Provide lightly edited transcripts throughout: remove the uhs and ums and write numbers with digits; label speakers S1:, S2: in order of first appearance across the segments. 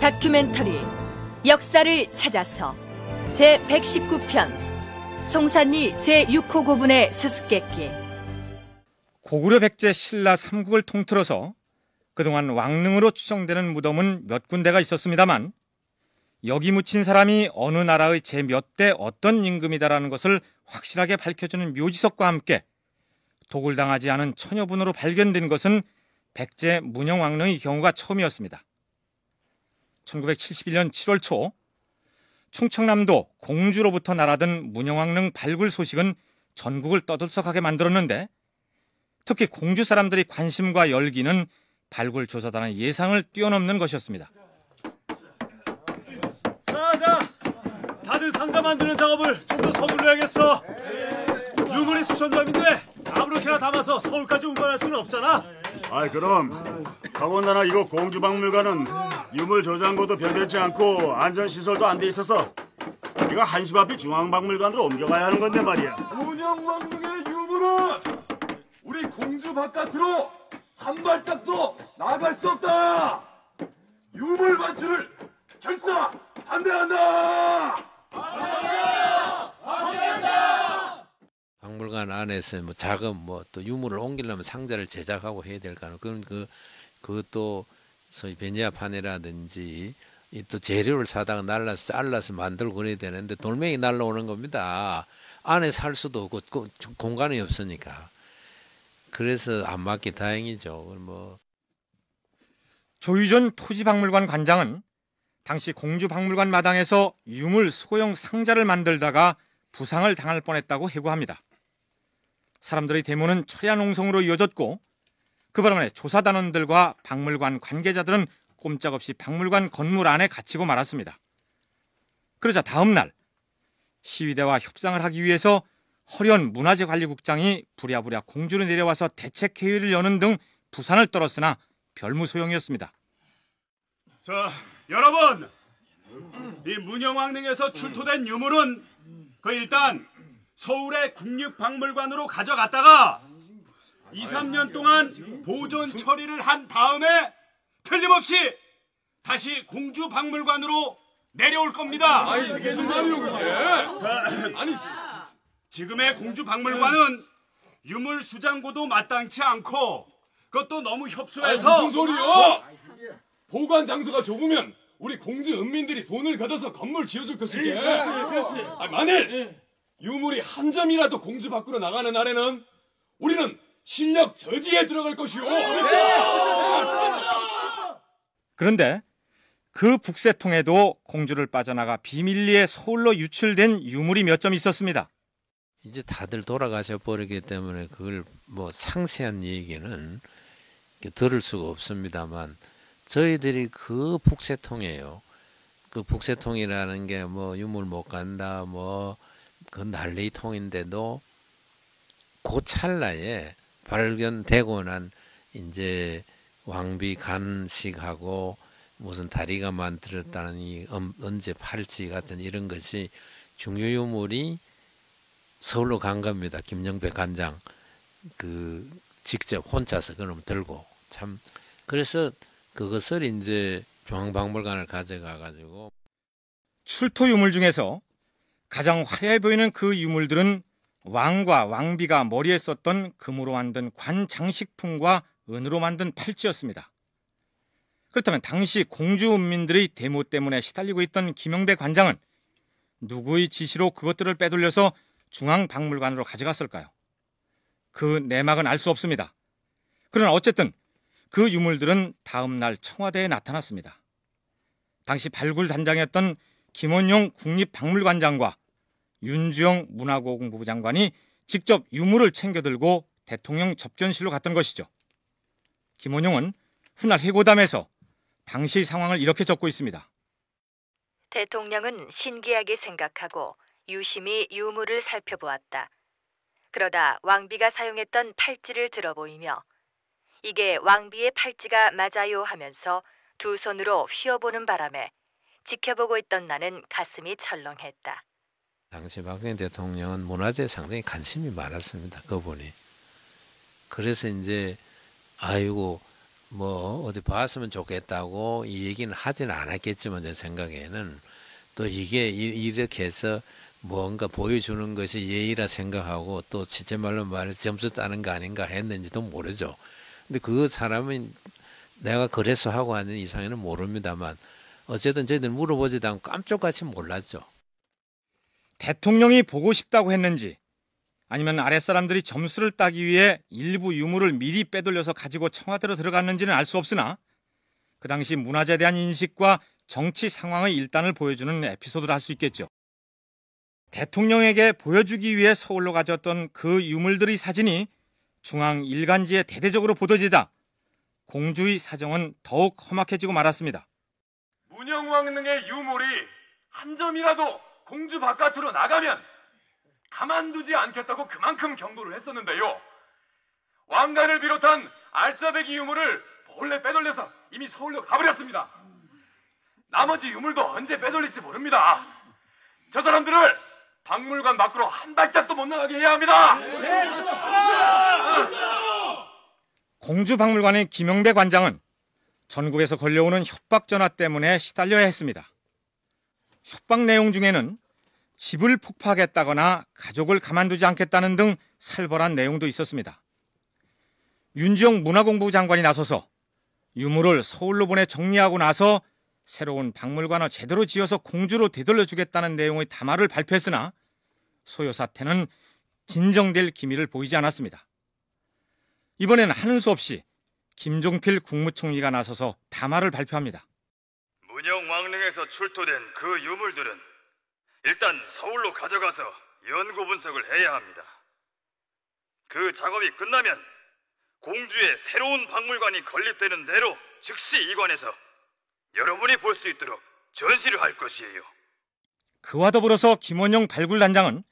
S1: 다큐멘터리 역사를 찾아서 제119편 송산리 제6호 고분의 수수께끼.
S2: 고구려 백제 신라 삼국을 통틀어서 그동안 왕릉으로 추정되는 무덤은 몇 군데가 있었습니다만 여기 묻힌 사람이 어느 나라의 제몇 대 어떤 임금이다라는 것을 확실하게 밝혀주는 묘지석과 함께 도굴당하지 않은 처녀분으로 발견된 것은 백제 문영왕릉의 경우가 처음이었습니다. 1971년 7월 초 충청남도 공주로부터 날아든 문영왕릉 발굴 소식은 전국을 떠들썩하게 만들었는데 특히 공주 사람들의 관심과 열기는 발굴 조사단의 예상을 뛰어넘는 것이었습니다.
S3: 자, 다들 상자 만드는 작업을 좀 더 서둘러야겠어. 유물이 수천 점인데 아무렇게나 담아서 서울까지 운반할 수는 없잖아.
S4: 아이 그럼 더군다나 이거 공주박물관은 유물 저장고도 변변치 않고 안전시설도 안 돼 있어서 이거 한시 앞이 중앙박물관으로 옮겨가야 하는 건데 말이야.
S5: 문영왕릉의 유물은 우리 공주 바깥으로 한 발짝도 나갈 수 없다. 유물 반출을 결사 반대한다.
S6: 박물관 안에서 뭐 자금 또 유물을 옮기려면 상자를 제작하고 해야 될 거 아니에요. 그것도 소위 베니아판이라든지 또 재료를 사다가 날라서 잘라서 만들고 그래야 되는데 돌멩이 날라오는 겁니다. 안에 살 수도 없고 공간이 없으니까. 그래서 안 맞기 다행이죠.
S2: 조유전 토지박물관 관장은 당시 공주박물관 마당에서 유물 소형 상자를 만들다가 부상을 당할 뻔했다고 해고합니다. 사람들의 데모는 철야농성으로 이어졌고 그 바람에 조사단원들과 박물관 관계자들은 꼼짝없이 박물관 건물 안에 갇히고 말았습니다. 그러자 다음 날 시위대와 협상을 하기 위해서 허련 문화재관리국장이 부랴부랴 공주로 내려와서 대책회의를 여는 등 부산을 떨었으나 별무소용이었습니다.
S3: 자, 여러분, 이 문영왕릉에서 출토된 유물은 일단 서울의 국립박물관으로 가져갔다가 2, 3년 동안 보존 처리를 한 다음에 틀림없이 다시 공주박물관으로 내려올 겁니다.
S5: 아니 무슨 말이요 그게? 아니
S3: 지금의 공주박물관은 유물 수장고도 마땅치 않고 그것도 너무 협소해서.
S5: 무슨 소리요? 보관 장소가 좁으면 우리 공주 은민들이 돈을 걷어서 건물 지어줄 것이게. 그렇지. 만일 유물이 한 점이라도 공주 밖으로 나가는 날에는 우리는 실력 저지에 들어갈 것이오.
S2: 그런데 그 북새통에도 공주를 빠져나가 비밀리에 서울로 유출된 유물이 몇 점 있었습니다.
S6: 이제 다들 돌아가셔 버리기 때문에 그걸 상세한 얘기는 들을 수가 없습니다만 저희들이 그 북새통이에요. 그 북새통이라는 게 유물 못 간다 그 난리통인데도 그 찰나에 발견되고 난 이제 왕비 간식하고 무슨 다리가 만들었다는 이 언제 팔찌 같은 이런 것이 중요 유물이 서울로 간 겁니다. 김영배 관장 직접 혼자서 그럼 들고 참 그래서 그것을 이제 중앙박물관을 가져가 가지고
S2: 출토 유물 중에서 가장 화려해 보이는 그 유물들은 왕과 왕비가 머리에 썼던 금으로 만든 관 장식품과 은으로 만든 팔찌였습니다. 그렇다면 당시 공주 은민들의 데모 때문에 시달리고 있던 김영배 관장은 누구의 지시로 그것들을 빼돌려서 중앙박물관으로 가져갔을까요? 그 내막은 알 수 없습니다. 그러나 어쨌든 그 유물들은 다음 날 청와대에 나타났습니다. 당시 발굴 단장이었던 김원용 국립박물관장과 윤주영 문화고궁부 장관이 직접 유물을 챙겨들고 대통령 접견실로 갔던 것이죠. 김원용은 훗날 해고담에서 당시 상황을 이렇게 적고 있습니다.
S1: 대통령은 신기하게 생각하고 유심히 유물을 살펴보았다. 그러다 왕비가 사용했던 팔찌를 들어보이며 이게 왕비의 팔찌가 맞아요 하면서 두 손으로 휘어보는 바람에 지켜보고 있던 나는 가슴이 철렁했다.
S6: 당시 박정희 대통령은 문화재에 상당히 관심이 많았습니다. 그분이. 그래서 이제 아이고 뭐 어디 봤으면 좋겠다고 이 얘기는 하지는 않았겠지만 제 생각에는 또 이게 이렇게 해서 뭔가 보여주는 것이 예의라 생각하고 또 진짜 말로 말해서 점수 따는 거 아닌가 했는지도 모르죠. 근데 그 사람은 내가 그래서 하고 하는 이상에는 모릅니다만 어쨌든 저희들 물어보지도 않고 깜짝같이 몰랐죠.
S2: 대통령이 보고 싶다고 했는지 아니면 아랫사람들이 점수를 따기 위해 일부 유물을 미리 빼돌려서 가지고 청와대로 들어갔는지는 알 수 없으나 그 당시 문화재에 대한 인식과 정치 상황의 일단을 보여주는 에피소드를 할 수 있겠죠. 대통령에게 보여주기 위해 서울로 가져왔던 그 유물들의 사진이 중앙 일간지에 대대적으로 보도되다 공주의 사정은 더욱 험악해지고 말았습니다.
S5: 문영왕릉의 유물이 한 점이라도 공주 바깥으로 나가면 가만두지 않겠다고 그만큼 경고를 했었는데요. 왕관을 비롯한 알짜배기 유물을 몰래 빼돌려서 이미 서울로 가버렸습니다. 나머지 유물도 언제 빼돌릴지 모릅니다. 저 사람들을 박물관 밖으로 한 발짝도 못 나가게 해야 합니다.
S2: 공주박물관의 김영배 관장은 전국에서 걸려오는 협박 전화 때문에 시달려야 했습니다. 협박 내용 중에는 집을 폭파하겠다거나 가족을 가만두지 않겠다는 등 살벌한 내용도 있었습니다. 윤지용 문화공부 장관이 나서서 유물을 서울로 보내 정리하고 나서 새로운 박물관을 제대로 지어서 공주로 되돌려주겠다는 내용의 담화를 발표했으나 소요 사태는 진정될 기미를 보이지 않았습니다. 이번엔 하는 수 없이 김종필 국무총리가 나서서 담화를 발표합니다.
S7: 문영왕릉에서 출토된 그 유물들은 일단 서울로 가져가서 연구 분석을 해야 합니다. 그 작업이 끝나면 공주의 새로운 박물관이 건립되는 대로 즉시 이관해서 여러분이 볼 수 있도록 전시를 할 것이에요.
S2: 그와 더불어서 김원용 발굴단장은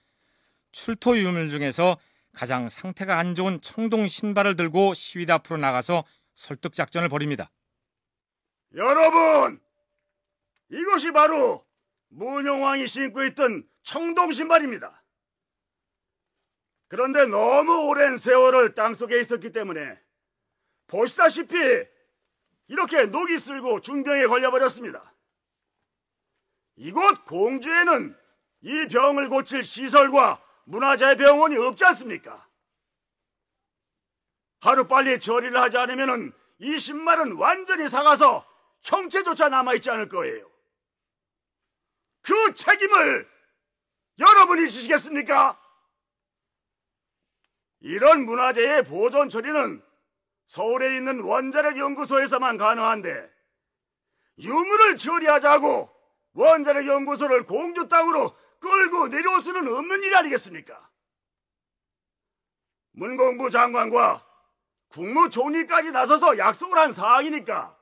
S2: 출토 유물 중에서 가장 상태가 안 좋은 청동 신발을 들고 시위대 앞으로 나가서 설득 작전을 벌입니다.
S4: 여러분, 이것이 바로 문영왕이 신고 있던 청동 신발입니다. 그런데 너무 오랜 세월을 땅속에 있었기 때문에 보시다시피 이렇게 녹이 슬고 중병에 걸려버렸습니다. 이곳 공주에는 이 병을 고칠 시설과 문화재 병원이 없지 않습니까? 하루빨리 처리를 하지 않으면 이 신발은 완전히 상해서 형체조차 남아있지 않을 거예요. 그 책임을 여러분이 지시겠습니까? 이런 문화재의 보존 처리는 서울에 있는 원자력 연구소에서만 가능한데 유물을 처리하자고 원자력 연구소를 공주 땅으로 끌고 내려올 수는 없는 일 아니겠습니까? 문공부 장관과 국무총리까지 나서서 약속을 한 사항이니까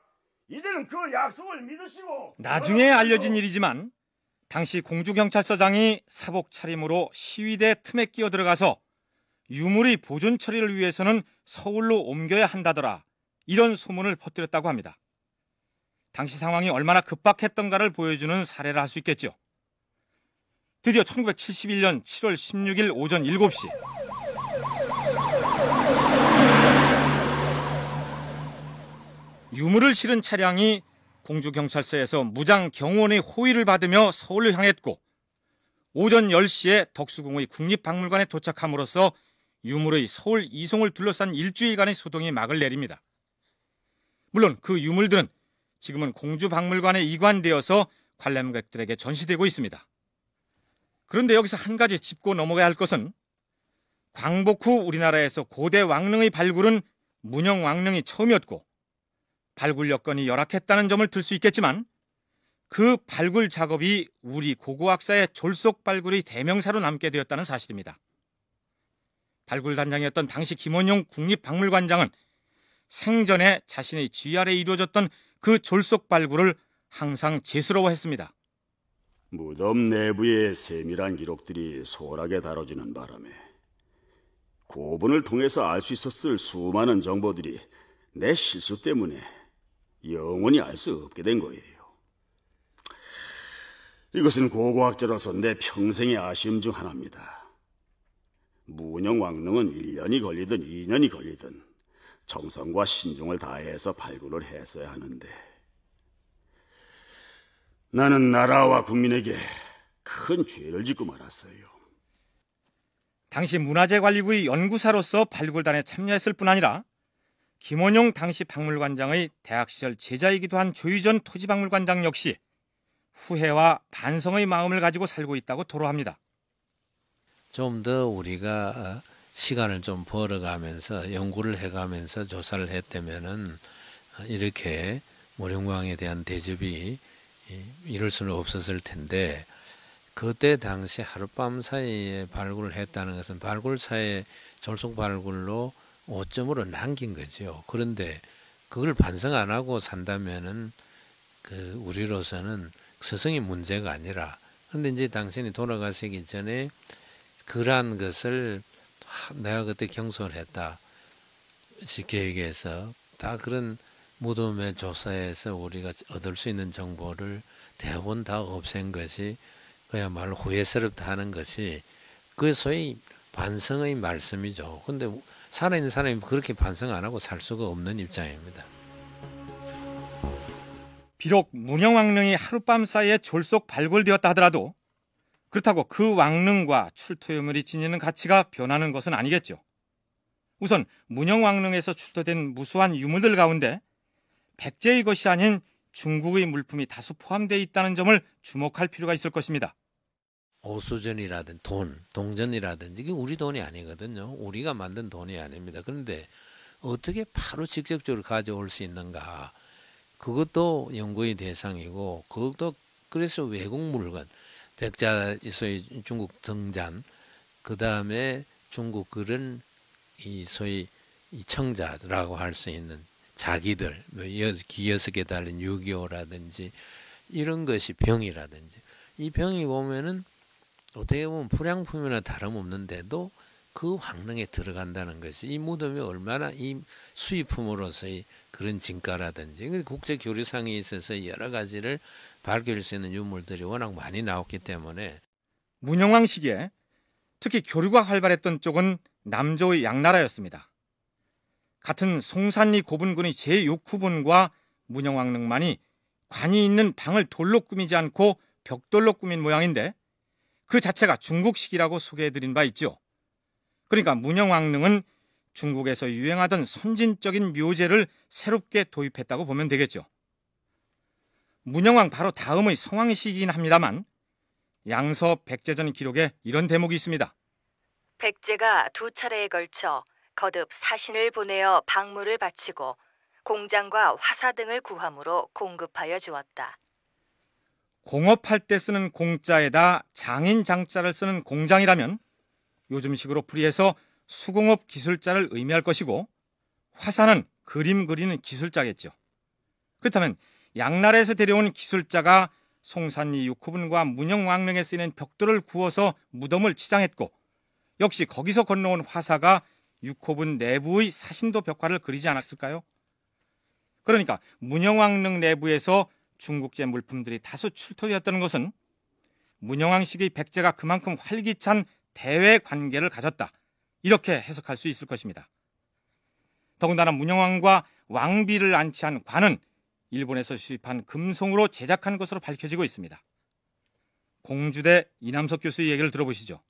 S4: 이제는 그 약속을 믿으시고.
S2: 나중에 알려진 일이지만 당시 공주경찰서장이 사복 차림으로 시위대 틈에 끼어 들어가서 유물의 보존 처리를 위해서는 서울로 옮겨야 한다더라, 이런 소문을 퍼뜨렸다고 합니다. 당시 상황이 얼마나 급박했던가를 보여주는 사례라 할 수 있겠죠. 드디어 1971년 7월 16일 오전 7시 유물을 실은 차량이 공주경찰서에서 무장 경호원의 호위를 받으며 서울을 향했고 오전 10시에 덕수궁의 국립박물관에 도착함으로써 유물의 서울 이송을 둘러싼 일주일간의 소동이 막을 내립니다. 물론 그 유물들은 지금은 공주박물관에 이관되어서 관람객들에게 전시되고 있습니다. 그런데 여기서 한 가지 짚고 넘어가야 할 것은 광복 후 우리나라에서 고대 왕릉의 발굴은 문영왕릉이 처음이었고 발굴 여건이 열악했다는 점을 들 수 있겠지만 그 발굴 작업이 우리 고고학사의 졸속 발굴의 대명사로 남게 되었다는 사실입니다. 발굴단장이었던 당시 김원용 국립박물관장은 생전에 자신의 지휘 아래 이루어졌던 그 졸속 발굴을 항상 죄스러워했습니다.
S4: 무덤 내부의 세밀한 기록들이 소홀하게 다뤄지는 바람에 고분을 통해서 알 수 있었을 수많은 정보들이 내 실수 때문에 영원히 알 수 없게 된 거예요. 이것은 고고학자로서 내 평생의 아쉬움 중 하나입니다. 문영왕릉은 1년이 걸리든 2년이 걸리든 정성과 신중을 다해서 발굴을 했어야 하는데 나는 나라와 국민에게 큰 죄를 짓고 말았어요.
S2: 당시 문화재관리부의 연구사로서 발굴단에 참여했을 뿐 아니라 김원용 당시 박물관장의 대학 시절 제자이기도 한 조유전 토지박물관장 역시 후회와 반성의 마음을 가지고 살고 있다고 토로합니다.
S6: 좀 더 우리가 시간을 좀 벌어가면서 연구를 해가면서 조사를 했다면은 이렇게 무령왕에 대한 대접이 이럴 수는 없었을 텐데, 그때 당시 하룻밤 사이에 발굴을 했다는 것은 발굴사의 졸속 발굴로 5점으로 남긴 거죠. 그런데 그걸 반성 안 하고 산다면은 우리로서는 서성이 문제가 아니라, 근데 이제 당신이 돌아가시기 전에 그러한 것을 내가 그때 경솔을 했다 쉽게 얘기해서 다 그런 무덤의 조사에서 우리가 얻을 수 있는 정보를 대부분 다 없앤 것이 그야말로 후회스럽다 하는 것이 그 소위 반성의 말씀이죠. 근데 살아있는 사람이 그렇게 반성 안 하고 살 수가 없는 입장입니다.
S2: 비록 문영왕릉이 하룻밤 사이에 졸속 발굴되었다 하더라도 그렇다고 그 왕릉과 출토유물이 지니는 가치가 변하는 것은 아니겠죠. 우선 문영왕릉에서 출토된 무수한 유물들 가운데 백제의 것이 아닌 중국의 물품이 다수 포함되어 있다는 점을 주목할 필요가 있을 것입니다.
S6: 오수전이라든지 동전이라든지 이게 우리 돈이 아니거든요. 우리가 만든 돈이 아닙니다. 그런데 어떻게 바로 직접적으로 가져올 수 있는가? 그것도 연구의 대상이고, 그것도 그래서 외국 물건, 백자, 소위 중국 등잔, 그 다음에 중국 글은 이 소위 이 청자라고 할 수 있는 자기들, 기여석에 달린 유기호라든지 이런 것이 병이라든지, 이 병이 보면은 어떻게 보면 불량품이나 다름없는데도 그 황릉에 들어간다는 것이 이 무덤이 얼마나 이 수입품으로서의 그런 진가라든지 국제 교류상에 있어서 여러 가지를 밝힐 수 있는 유물들이 워낙 많이 나왔기 때문에
S2: 문영왕 시기에 특히 교류가 활발했던 쪽은 남조의 양나라였습니다. 같은 송산리 고분군의 제6후분과 문영왕릉만이 관이 있는 방을 돌로 꾸미지 않고 벽돌로 꾸민 모양인데 그 자체가 중국식이라고 소개해드린 바 있죠. 그러니까 문영왕릉은 중국에서 유행하던 선진적인 묘제를 새롭게 도입했다고 보면 되겠죠. 문영왕 바로 다음의 성왕시기이긴 합니다만 양서 백제전 기록에 이런 대목이 있습니다.
S1: 백제가 2차례에 걸쳐 거듭 사신을 보내어 박물을 바치고 공장과 화사 등을 구함으로 공급하여 주었다.
S2: 공업할 때 쓰는 공자에다 장인 장자를 쓰는 공장이라면 요즘식으로 풀이해서 수공업 기술자를 의미할 것이고, 화사는 그림 그리는 기술자겠죠. 그렇다면 양나라에서 데려온 기술자가 송산리 6호분과 문영왕릉에 쓰이는 벽돌을 구워서 무덤을 치장했고, 역시 거기서 건너온 화사가 6호분 내부의 사신도 벽화를 그리지 않았을까요? 그러니까 문영왕릉 내부에서 중국제 물품들이 다수 출토되었다는 것은 문영왕 시기 백제가 그만큼 활기찬 대외 관계를 가졌다, 이렇게 해석할 수 있을 것입니다. 더군다나 문영왕과 왕비를 안치한 관은 일본에서 수입한 금송으로 제작한 것으로 밝혀지고 있습니다. 공주대 이남석 교수의 얘기를 들어보시죠.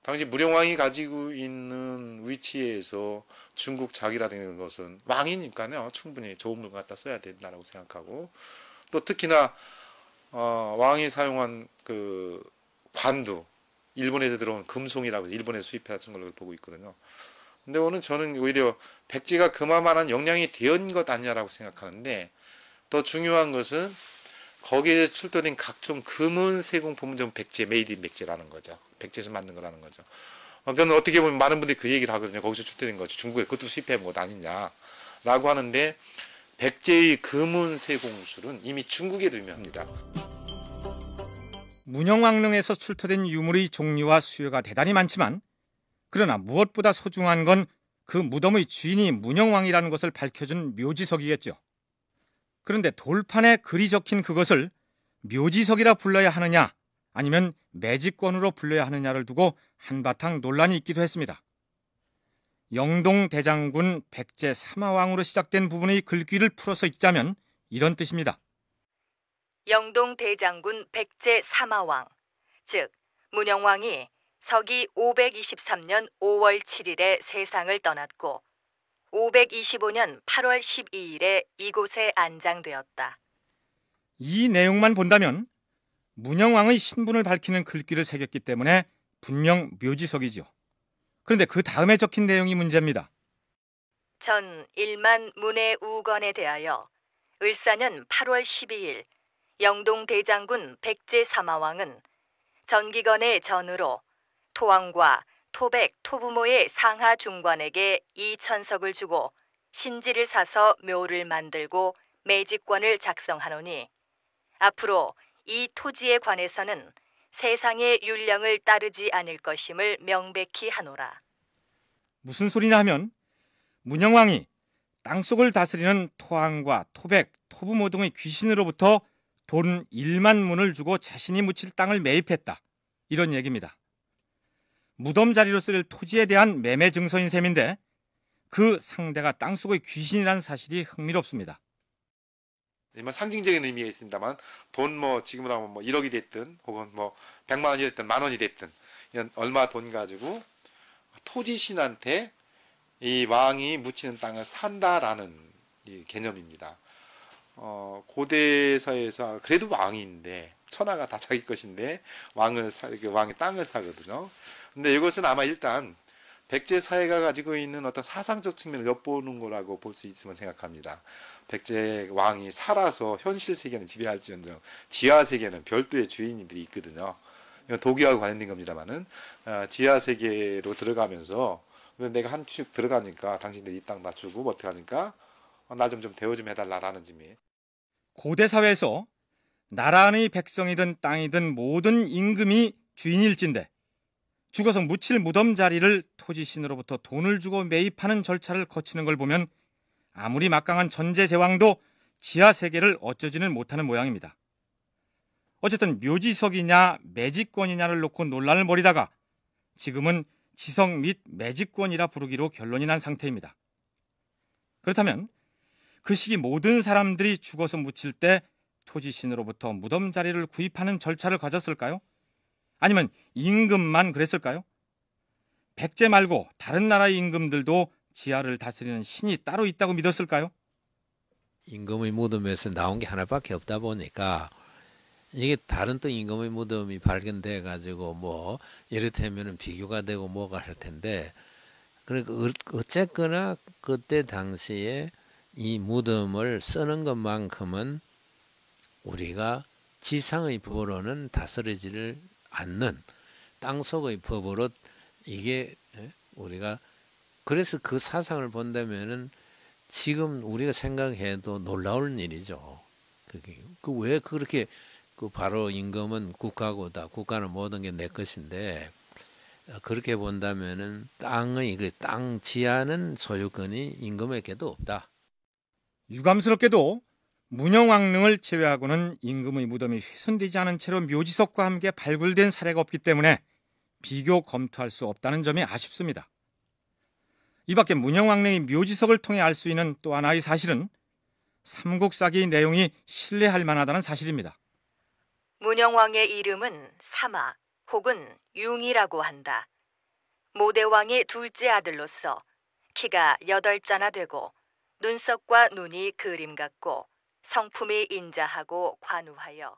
S8: 당시 무령왕이 가지고 있는 위치에서 중국 자기라는 것은 왕이니까요, 충분히 좋은 물건 갖다 써야 된다고 생각하고, 또 특히나 왕이 사용한 그 관도 일본에서 들어온 금송이라고 일본에서 수입해서 쓴 걸로 보고 있거든요. 근데 오늘 저는 오히려 백제가 그만한 역량이 된 것 아니냐라고 생각하는데, 더 중요한 것은 거기에 출토된 각종 금은 세공품은 좀 백제, 메이드 인 백제라는 거죠. 백제에서 만든 거라는 거죠. 그건 어떻게 보면 많은 분들이 그 얘기를 하거든요. 거기서 출토된 거지, 중국에 그것도 수입해 온 것 아니냐라고 하는데, 백제의 금은 세공술은 이미 중국에도 유명합니다.
S2: 문영왕릉에서 출토된 유물의 종류와 수요가 대단히 많지만, 그러나 무엇보다 소중한 건 그 무덤의 주인이 문영왕이라는 것을 밝혀준 묘지석이겠죠. 그런데 돌판에 글이 적힌 그것을 묘지석이라 불러야 하느냐, 아니면 매직권으로 불러야 하느냐를 두고 한바탕 논란이 있기도 했습니다. 영동 대장군 백제 사마왕으로 시작된 부분의 글귀를 풀어서 읽자면 이런 뜻입니다.
S1: 영동 대장군 백제 사마왕, 즉 문영왕이 서기 523년 5월 7일에 세상을 떠났고 525년 8월 12일에 이곳에 안장되었다.
S2: 이 내용만 본다면 문영왕의 신분을 밝히는 글귀를 새겼기 때문에 분명 묘지석이죠. 그런데 그 다음에 적힌 내용이 문제입니다.
S1: 전 1만 문의 우건에 대하여 을사년 8월 12일 영동 대장군 백제 사마왕은 전기건의 전으로 토왕과 토백, 토부모의 상하 중관에게 2천석을 주고 신지를 사서 묘를 만들고 매직권을 작성하노니 앞으로 이 토지에 관해서는 세상의 율령을 따르지 않을 것임을 명백히 하노라.
S2: 무슨 소리냐 하면 문영왕이 땅속을 다스리는 토왕과 토백, 토부모 등의 귀신으로부터 돈 1만 문을 주고 자신이 묻힐 땅을 매입했다. 이런 얘기입니다. 무덤 자리로 쓸 토지에 대한 매매 증서인 셈인데 그 상대가 땅속의 귀신이라는 사실이 흥미롭습니다.
S8: 상징적인 의미가 있습니다만 돈 지금으로 하면 1억이 됐든 혹은 100만 원이 됐든 만 원이 됐든 이런 얼마 돈 가지고 토지신한테 이 왕이 묻히는 땅을 산다라는 이 개념입니다. 고대 사회에서 그래도 왕인데 천하가 다 자기 것인데 왕이 땅을 사거든요. 근데 이것은 아마 일단 백제 사회가 가지고 있는 어떤 사상적 측면을 엿보는 거라고 볼 수 있으면 생각합니다. 백제 왕이 살아서 현실 세계는 지배할지언정 지하 세계는 별도의 주인들이 있거든요. 이건 도교하고 관련된 겁니다만은 지하 세계로 들어가면서 내가 한 축 들어가니까 당신들 이 땅 다 주고 어떻게 하니까 나 좀 대우 좀 해달라라는 점이.
S2: 고대 사회에서 나라 안의 백성이든 땅이든 모든 임금이 주인일진데 죽어서 묻힐 무덤 자리를 토지신으로부터 돈을 주고 매입하는 절차를 거치는 걸 보면 아무리 막강한 전제제왕도 지하 세계를 어쩌지는 못하는 모양입니다. 어쨌든 묘지석이냐 매직권이냐를 놓고 논란을 벌이다가 지금은 지석 및 매직권이라 부르기로 결론이 난 상태입니다. 그렇다면 그 시기 모든 사람들이 죽어서 묻힐 때 토지신으로부터 무덤 자리를 구입하는 절차를 가졌을까요? 아니면 임금만 그랬을까요? 백제 말고 다른 나라의 임금들도 지하를 다스리는 신이 따로 있다고 믿었을까요?
S6: 임금의 무덤에서 나온 게 하나밖에 없다 보니까 이게 다른 또 임금의 무덤이 발견돼 가지고 이를테면은 비교가 되고 뭐가 할 텐데, 그러니까 어쨌거나 그때 당시에 이 무덤을 쓰는 것만큼은 우리가 지상의 법으로는 다스리지를 않는 땅속의 법으로 이게 우리가 그래서 그 사상을 본다면은 지금 우리가 생각해도 놀라울 일이죠. 그게 왜 그렇게 바로 임금은 국가고다. 국가는 모든 게 내 것인데 그렇게 본다면은 땅의 땅 지하는 소유권이 임금에게도 없다.
S2: 유감스럽게도 문영왕릉을 제외하고는 임금의 무덤이 훼손되지 않은 채로 묘지석과 함께 발굴된 사례가 없기 때문에 비교 검토할 수 없다는 점이 아쉽습니다. 이 밖에 문영왕릉의 묘지석을 통해 알 수 있는 또 하나의 사실은 삼국사기의 내용이 신뢰할 만하다는 사실입니다.
S1: 문영왕의 이름은 사마 혹은 융이라고 한다. 모대왕의 둘째 아들로서 키가 8자나 되고 눈썹과 눈이 그림 같고 성품이 인자하고 관우하여.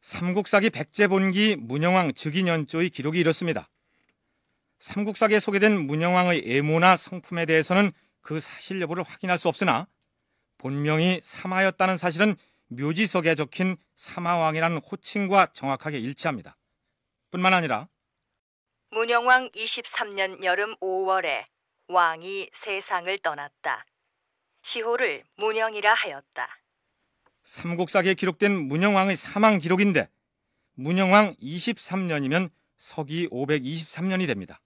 S2: 삼국사기 백제본기 문영왕 즉위년조의 기록이 이렇습니다. 삼국사기에 소개된 문영왕의 애모나 성품에 대해서는 그 사실 여부를 확인할 수 없으나 본명이 사마였다는 사실은 묘지석에 적힌 사마왕이라는 호칭과 정확하게 일치합니다. 뿐만 아니라
S1: 문영왕 23년 여름 5월에 왕이 세상을 떠났다. 시호를 문영이라 하였다.
S2: 삼국사기에 기록된 문영왕의 사망 기록인데 문영왕 23년이면 서기 523년이 됩니다.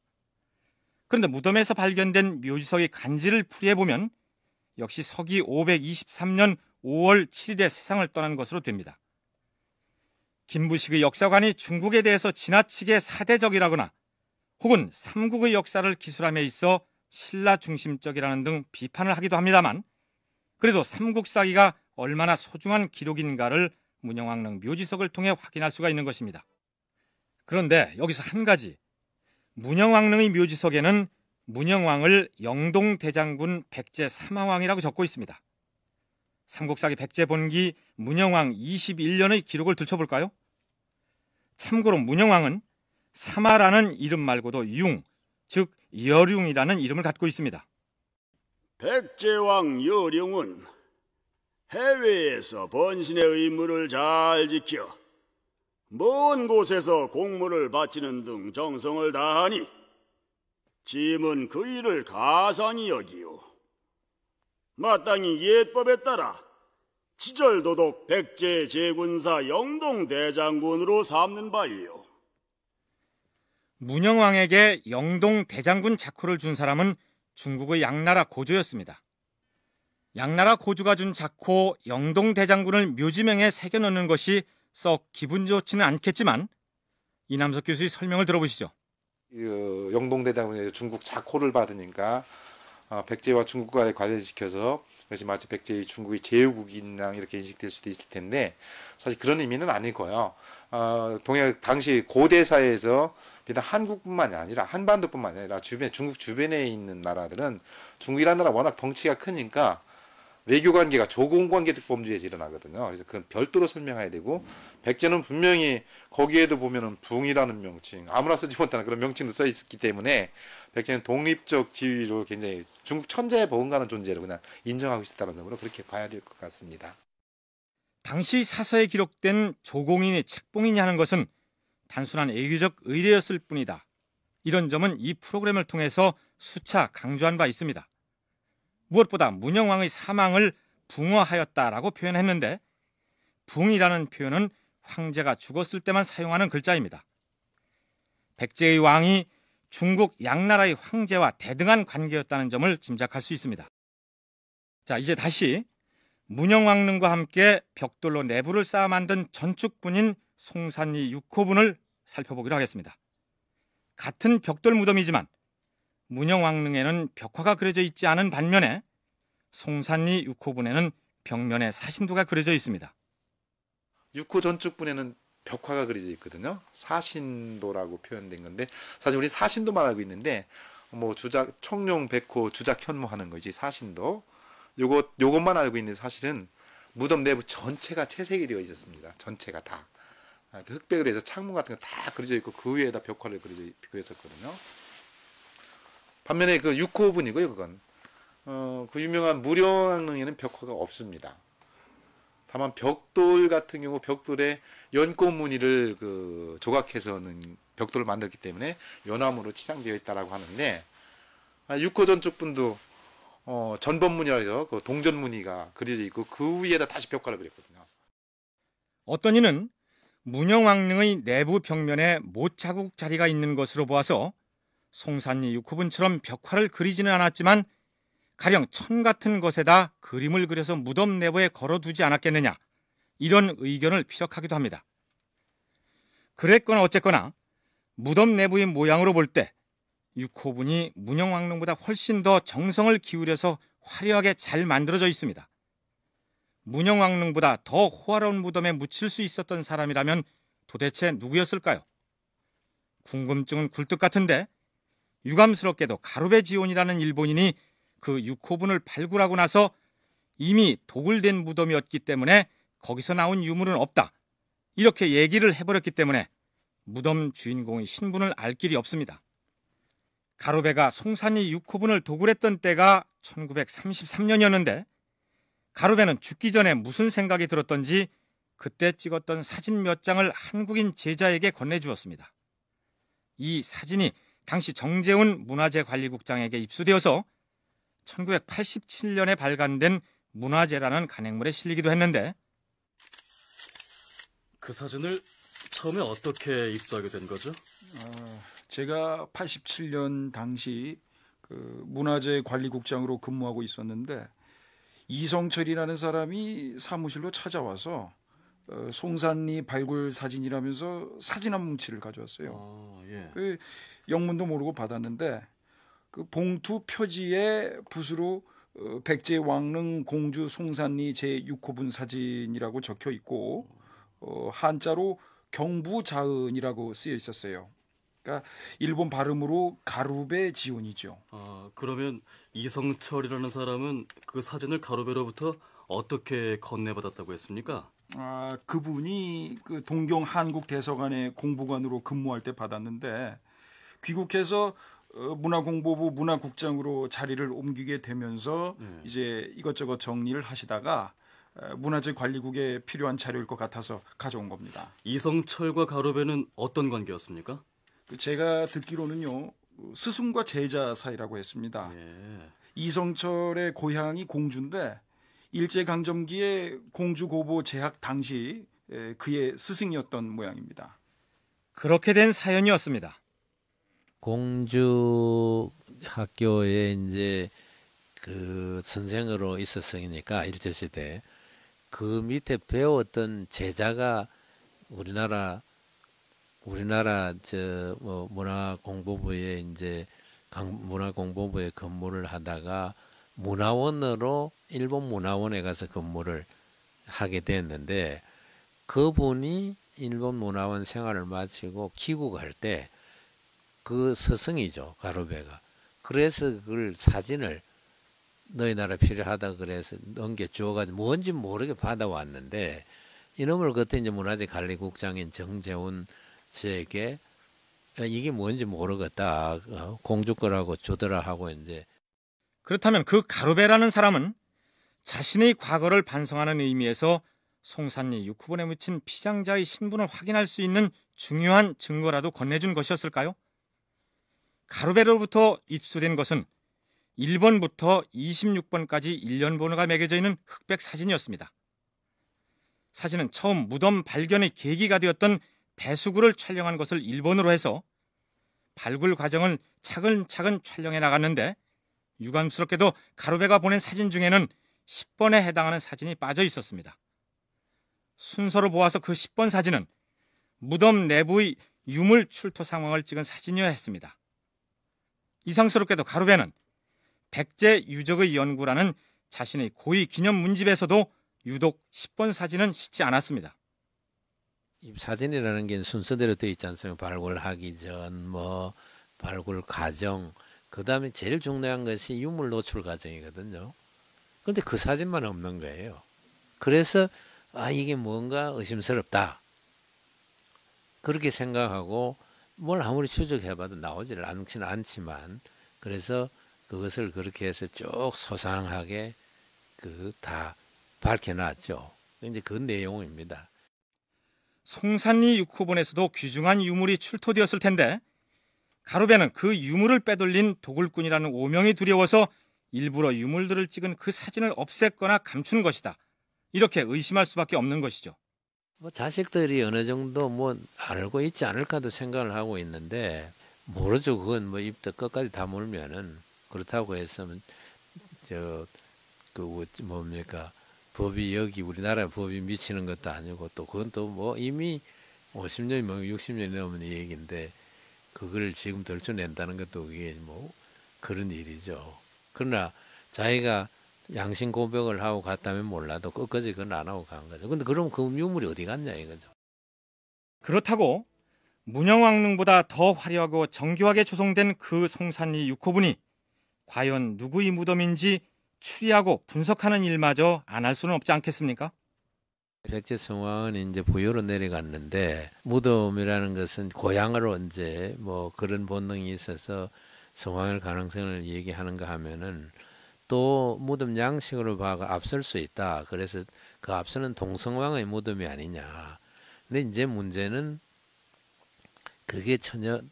S2: 그런데 무덤에서 발견된 묘지석의 간지를 풀이해보면 역시 서기 523년 5월 7일에 세상을 떠난 것으로 됩니다. 김부식의 역사관이 중국에 대해서 지나치게 사대적이라거나 혹은 삼국의 역사를 기술함에 있어 신라 중심적이라는 등 비판을 하기도 합니다만 그래도 삼국사기가 얼마나 소중한 기록인가를 문영왕릉 묘지석을 통해 확인할 수가 있는 것입니다. 그런데 여기서 한 가지, 문영왕릉의 묘지석에는 문영왕을 영동대장군 백제 사마왕이라고 적고 있습니다. 삼국사기 백제 본기 문영왕 21년의 기록을 들춰볼까요? 참고로 문영왕은 사마라는 이름 말고도 융, 즉 여룡이라는 이름을 갖고 있습니다.
S4: 백제왕 여룡은 해외에서 번신의 의무를 잘 지켜 먼 곳에서 공물을 바치는 등 정성을 다하니 짐은 그 일을 가상히 여기요. 마땅히 예법에 따라 지절도독 백제 제군사 영동대장군으로 삼는 바예요.
S2: 문영왕에게 영동대장군 자코를 준 사람은 중국의 양나라 고조였습니다. 양나라 고조가 준 자코 영동대장군을 묘지명에 새겨넣는 것이 썩 기분 좋지는 않겠지만 이남석 교수의 설명을 들어보시죠.
S8: 영동대장군이 중국 자코를 받으니까 백제와 중국과의 관련시켜서 그것이 마치 백제의 중국의 제후국인 양 이렇게 인식될 수도 있을 텐데 사실 그런 의미는 아니고요. 당시 고대사에서 비단 한국뿐만이 아니라 한반도뿐만이 아니라 중국 주변에 있는 나라들은 중국이라는 나라 워낙 덩치가 크니까 외교관계가 조공관계적 범죄에서 일어나거든요. 그래서 그건 별도로 설명해야 되고 백제는 분명히 거기에도 보면은 붕이라는 명칭, 아무나 쓰지 못하는 그런 명칭도 써 있었기 때문에 백제는 독립적 지위로 굉장히 중국 천재에 버금가는 존재로 그냥 인정하고 있었다는 점으로 그렇게 봐야 될 것 같습니다.
S2: 당시 사서에 기록된 조공인이 책봉이냐 하는 것은 단순한 외교적 의례였을 뿐이다. 이런 점은 이 프로그램을 통해서 수차 강조한 바 있습니다. 무엇보다 문영왕의 사망을 붕어하였다라고 표현했는데 붕이라는 표현은 황제가 죽었을 때만 사용하는 글자입니다. 백제의 왕이 중국 양나라의 황제와 대등한 관계였다는 점을 짐작할 수 있습니다. 자, 이제 다시 문영왕릉과 함께 벽돌로 내부를 쌓아 만든 전축분인 송산리 6호분을 살펴보기로 하겠습니다. 같은 벽돌 무덤이지만 문영왕릉에는 벽화가 그려져 있지 않은 반면에 송산리 6호분에는 벽면에 사신도가 그려져 있습니다.
S8: 6호 전축분에는 벽화가 그려져 있거든요. 사신도라고 표현된 건데 사실 우리 사신도만 알고 있는데 뭐 주작 청룡 백호 주작 현무하는 거지 사신도. 요것만 알고 있는데 사실은 무덤 내부 전체가 채색이 되어 있었습니다. 전체가 다. 흑백으로 해서 창문 같은 거 다 그려져 있고 그 위에다 벽화를 그렸었거든요. 반면에 그 6호분이고요, 그건. 그 유명한 무령왕릉에는 벽화가 없습니다. 다만 벽돌 같은 경우 벽돌에 연꽃 무늬를 조각해서는 벽돌을 만들기 때문에 연암으로 치장되어 있다라고 하는데 6호 전축분도 전번무늬라 해서 그 동전무늬가 그려져 있고 그 위에다 다시 벽화를 그렸거든요.
S2: 어떤 이는 문영왕릉의 내부 벽면에 못자국 자리가 있는 것으로 보아서 송산리 6호분처럼 벽화를 그리지는 않았지만 가령 천 같은 것에다 그림을 그려서 무덤 내부에 걸어두지 않았겠느냐 이런 의견을 피력하기도 합니다. 그랬거나 어쨌거나 무덤 내부의 모양으로 볼 때 6호분이 문영왕릉보다 훨씬 더 정성을 기울여서 화려하게 잘 만들어져 있습니다. 문영왕릉보다 더 호화로운 무덤에 묻힐 수 있었던 사람이라면 도대체 누구였을까요? 궁금증은 굴뚝 같은데 유감스럽게도 가루베 지온이라는 일본인이 그 6호분을 발굴하고 나서 이미 도굴된 무덤이었기 때문에 거기서 나온 유물은 없다. 이렇게 얘기를 해버렸기 때문에 무덤 주인공의 신분을 알 길이 없습니다. 가루베가 송산리 6호분을 도굴했던 때가 1933년이었는데 가루베는 죽기 전에 무슨 생각이 들었던지 그때 찍었던 사진 몇 장을 한국인 제자에게 건네주었습니다. 이 사진이 당시 정재훈 문화재관리국장에게 입수되어서 1987년에 발간된 문화재라는 간행물에 실리기도 했는데
S3: 그 사진을 처음에 어떻게 입수하게 된 거죠?
S9: 제가 87년 당시 그 문화재관리국장으로 근무하고 있었는데 이성철이라는 사람이 사무실로 찾아와서 송산리 발굴 사진이라면서 사진 한 뭉치를 가져왔어요. 그 영문도 모르고 받았는데 그 봉투 표지에 붓으로 백제 왕릉 공주 송산리 제6호분 사진이라고 적혀 있고 한자로 경부자은이라고 쓰여 있었어요. 그러니까 일본 발음으로 가루베 지온이죠.
S10: 그러면 이성철이라는 사람은 그 사진을 가루베로부터 어떻게 건네받았다고 했습니까?
S9: 그분이 그 동경 한국 대사관의 공보관으로 근무할 때 받았는데 귀국해서 문화공보부 문화국장으로 자리를 옮기게 되면서 이제 이것저것 정리를 하시다가 문화재 관리국에 필요한 자료일 것 같아서 가져온 겁니다.
S10: 이성철과 가루베는 어떤 관계였습니까?
S9: 제가 듣기로는요, 스승과 제자 사이라고 했습니다.
S10: 예.
S9: 이성철의 고향이 공주인데 일제강점기에 공주고보 재학 당시 그의 스승이었던 모양입니다.
S2: 그렇게 된 사연이었습니다.
S6: 공주 학교에 이제 그 선생으로 있었으니까 일제시대 그 밑에 배웠던 제자가 우리나라 저 뭐 문화공보부에 이제 문화공보부에 근무를 하다가 문화원으로 일본 문화원에 가서 근무를 하게 됐는데 그분이 일본 문화원 생활을 마치고 귀국할 때 그 스승이죠, 가루베가. 그래서 그걸 사진을 너희 나라 필요하다 그래서 넘겨주어가지고 뭔지 모르게 받아왔는데 이놈을 그때 이제 문화재 관리국장인 정재훈 씨에게 이게 뭔지 모르겠다. 공주 거라고 주더라 하고 이제.
S2: 그렇다면 그 가루베라는 사람은 자신의 과거를 반성하는 의미에서 송산리 6호분에 묻힌 피장자의 신분을 확인할 수 있는 중요한 증거라도 건네준 것이었을까요? 가루베로부터 입수된 것은 1번부터 26번까지 일련 번호가 매겨져 있는 흑백 사진이었습니다. 사진은 처음 무덤 발견의 계기가 되었던 배수구를 촬영한 것을 1번으로 해서 발굴 과정을 차근차근 촬영해 나갔는데 유감스럽게도 가루베가 보낸 사진 중에는 10번에 해당하는 사진이 빠져 있었습니다. 순서로 보아서 그 10번 사진은 무덤 내부의 유물 출토 상황을 찍은 사진이어야 했습니다. 이상스럽게도 가루베는 백제 유적의 연구라는 자신의 고위 기념 문집에서도 유독 10번 사진은 싣지 않았습니다.
S6: 이 사진이라는 게 순서대로 되어 있지 않습니까? 발굴하기 전, 발굴 과정, 그 다음에 제일 중요한 것이 유물 노출 과정이거든요. 그런데 그 사진만 없는 거예요. 그래서 이게 뭔가 의심스럽다. 그렇게 생각하고 뭘 아무리 추적해봐도 나오지를 않지는 않지만 그래서 그것을 그렇게 해서 쭉 소상하게 다 밝혀놨죠. 이제 그 내용입니다.
S2: 송산리 6호본에서도 귀중한 유물이 출토되었을 텐데 가루베는 그 유물을 빼돌린 도굴꾼이라는 오명이 두려워서 일부러 유물들을 찍은 그 사진을 없앴거나 감춘 것이다. 이렇게 의심할 수밖에 없는 것이죠.
S6: 자식들이 어느 정도 알고 있지 않을까도 생각을 하고 있는데 모르죠. 그건 입도 끝까지 다물면은 그렇다고 해서 법이 여기 우리나라 법이 미치는 것도 아니고 또 그건 또 이미 50년이 60년이 넘은 얘기인데 그걸 지금 덜쳐낸다는 것도 그게 그런 일이죠. 그러나 자기가 양심 고백을 하고 갔다면 몰라도 끝까지 그건 안 하고 간 거죠. 근데 그럼 그 유물이 어디 갔냐 이거죠.
S2: 그렇다고 문영왕릉보다 더 화려하고 정교하게 조성된 그 송산리 6호분이 과연 누구의 무덤인지 추리하고 분석하는 일마저 안 할 수는 없지 않겠습니까?
S6: 백제 성왕은 이제 부여로 내려갔는데 무덤이라는 것은 고향으로 이제 그런 본능이 있어서 성왕일 가능성을 얘기하는가 하면은 또 무덤 양식으로 봐가 앞설 수 있다. 그래서 그 앞서는 동성왕의 무덤이 아니냐. 근데 이제 문제는 그게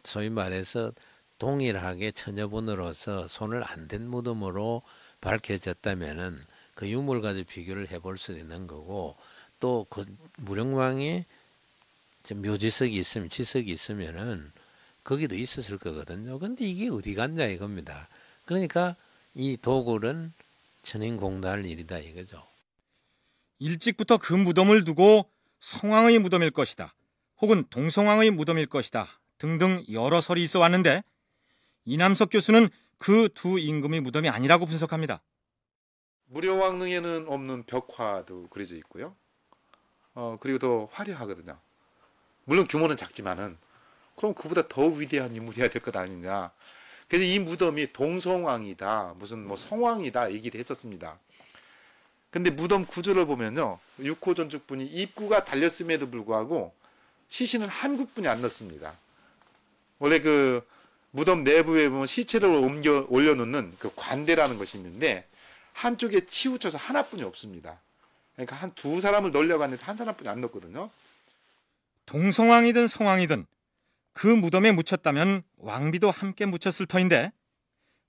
S6: 소위 말해서 동일하게 처녀분으로서 손을 안 댄 무덤으로 밝혀졌다면은 그 유물 가지고 비교를 해볼 수 있는 거고 또 그 무령왕이 묘지석이 있으면 지석이 있으면은 거기도 있었을 거거든요. 근데 이게 어디 갔냐 이겁니다. 그러니까 이 도굴은 천인공노할 일이다 이거죠.
S2: 일찍부터 그 무덤을 두고 성왕의 무덤일 것이다. 혹은 동성왕의 무덤일 것이다. 등등 여러 설이 있어 왔는데 이남석 교수는 그 두 임금의 무덤이 아니라고 분석합니다.
S8: 무령왕릉에는 없는 벽화도 그려져 있고요. 그리고 더 화려하거든요. 물론 규모는 작지만은 그럼 그보다 더 위대한 인물이어야 될 것 아니냐. 그래서 이 무덤이 동성왕이다, 무슨 뭐 성왕이다 얘기를 했었습니다. 근데 무덤 구조를 보면요, 6호 전축분이 입구가 달렸음에도 불구하고 시신은 한 국분이 안 넣습니다. 원래 그 무덤 내부에 보면 시체를 올려놓는 그 관대라는 것이 있는데 한쪽에 치우쳐서 하나뿐이 없습니다. 그러니까 한 두 사람을 넣으려고 하는데 한 사람뿐이 안 넣거든요.
S2: 동성왕이든 성왕이든 그 무덤에 묻혔다면 왕비도 함께 묻혔을 터인데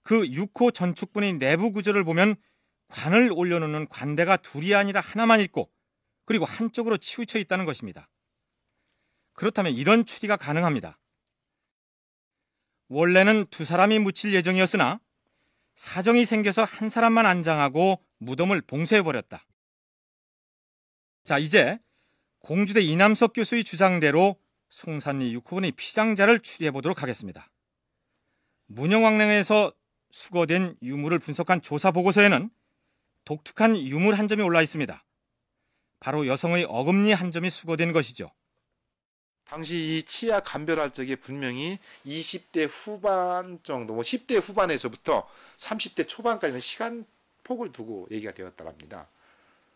S2: 그 6호 전축분의 내부 구조를 보면 관을 올려놓는 관대가 둘이 아니라 하나만 있고 그리고 한쪽으로 치우쳐 있다는 것입니다. 그렇다면 이런 추리가 가능합니다. 원래는 두 사람이 묻힐 예정이었으나 사정이 생겨서 한 사람만 안장하고 무덤을 봉쇄해버렸다. 자, 이제 공주대 이남석 교수의 주장대로 송산리 6호분의 피장자를 추리해보도록 하겠습니다. 문영왕릉에서 수거된 유물을 분석한 조사 보고서에는 독특한 유물 한 점이 올라 있습니다. 바로 여성의 어금니 한 점이 수거된 것이죠.
S8: 당시 이 치아 감별할 적에 분명히 20대 후반 정도, 뭐 10대 후반에서부터 30대 초반까지는 시간 폭을 두고 얘기가 되었다랍니다.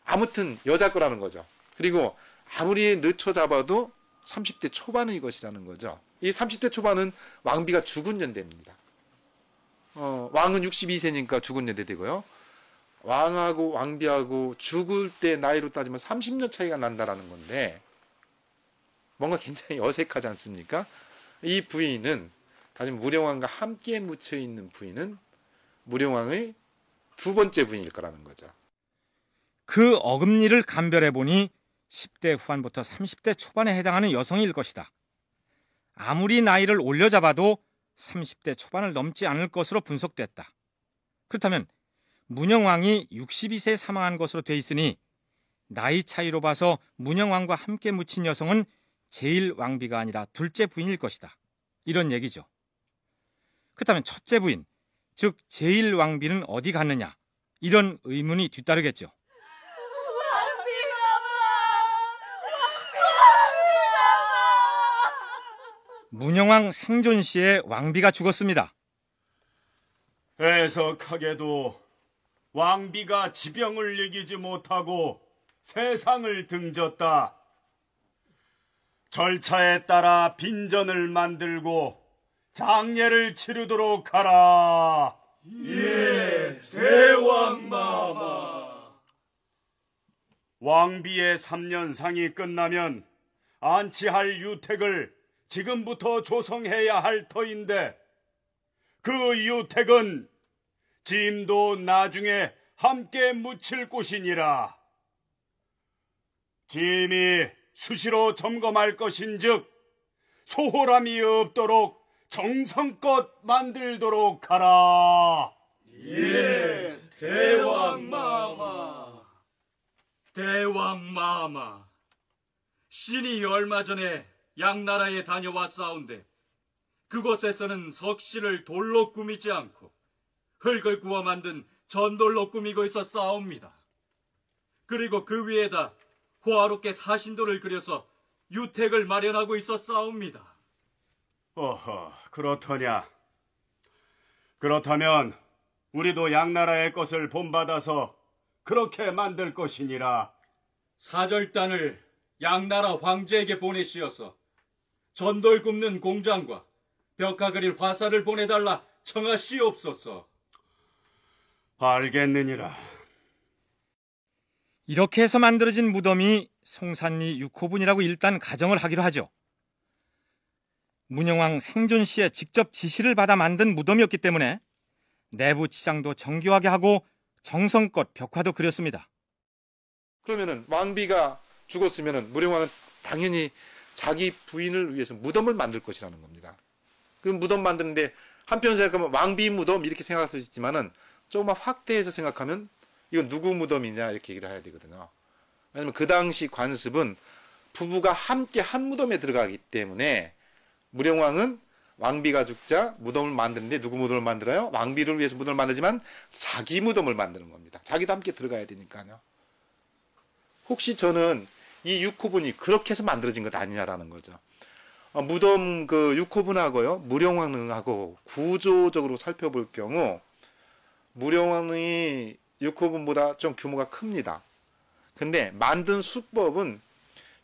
S8: 아무튼 여자 거라는 거죠. 그리고 아무리 늦춰 잡아도 30대 초반의 것이라는 거죠. 이 30대 초반은 왕비가 죽은 연대입니다. 왕은 62세니까 죽은 연대 되고요. 왕하고 왕비하고 죽을 때 나이로 따지면 30년 차이가 난다라는 건데 뭔가 굉장히 어색하지 않습니까? 이 부인은, 다시 무령왕과 함께 묻혀 있는 부인은 무령왕의 두 번째 부인일 거라는 거죠.
S2: 그 어금니를 감별해보니 10대 후반부터 30대 초반에 해당하는 여성일 것이다. 아무리 나이를 올려잡아도 30대 초반을 넘지 않을 것으로 분석됐다. 그렇다면 문영왕이 62세에 사망한 것으로 돼 있으니 나이 차이로 봐서 문영왕과 함께 묻힌 여성은 제1왕비가 아니라 둘째 부인일 것이다. 이런 얘기죠. 그렇다면 첫째 부인, 즉 제1왕비는 어디 갔느냐? 이런 의문이 뒤따르겠죠. 문영왕 생존 시에 왕비가 죽었습니다.
S3: 해석하게도 왕비가 지병을 이기지 못하고 세상을 등졌다. 절차에 따라 빈전을 만들고 장례를 치르도록 하라. 예, 대왕마마. 왕비의 3년상이 끝나면 안치할 유택을 지금부터 조성해야 할 터인데 그 유택은 짐도 나중에 함께 묻힐 곳이니라. 짐이 수시로 점검할 것인즉 소홀함이 없도록 정성껏 만들도록 하라.
S11: 예, 대왕마마. 대왕마마, 신이 얼마 전에 양나라에 다녀왔사온데 그곳에서는 석실을 돌로 꾸미지 않고 흙을 구워 만든 전돌로 꾸미고 있었사옵니다. 그리고 그 위에다 호화롭게 사신도를 그려서 유택을 마련하고 있었사옵니다.
S3: 어허, 그렇더냐. 그렇다면 우리도 양나라의 것을 본받아서 그렇게 만들 것이니라.
S11: 사절단을 양나라 황제에게 보내시어서 전돌 굽는 공장과 벽화 그릴 화살을 보내달라 청하시옵소서.
S3: 알겠느니라.
S2: 이렇게 해서 만들어진 무덤이 송산리 6호분이라고 일단 가정을 하기로 하죠. 문영왕 생존 시에 직접 지시를 받아 만든 무덤이었기 때문에 내부 치장도 정교하게 하고 정성껏 벽화도 그렸습니다.
S8: 그러면은 왕비가 죽었으면은 무령왕은 당연히 자기 부인을 위해서 무덤을 만들 것이라는 겁니다. 그 무덤 만드는데 한편 생각하면 왕비 무덤 이렇게 생각할 수 있지만은 조금만 확대해서 생각하면 이건 누구 무덤이냐 이렇게 얘기를 해야 되거든요. 왜냐면 그 당시 관습은 부부가 함께 한 무덤에 들어가기 때문에 무령왕은 왕비가 죽자 무덤을 만드는데 누구 무덤을 만들어요? 왕비를 위해서 무덤을 만들지만 자기 무덤을 만드는 겁니다. 자기도 함께 들어가야 되니까요. 혹시 저는 이 6호분이 그렇게 해서 만들어진 것 아니냐라는 거죠. 무덤 그 6호분하고요, 무령왕릉하고 구조적으로 살펴볼 경우 무령왕릉이 6호분보다 좀 규모가 큽니다. 근데 만든 수법은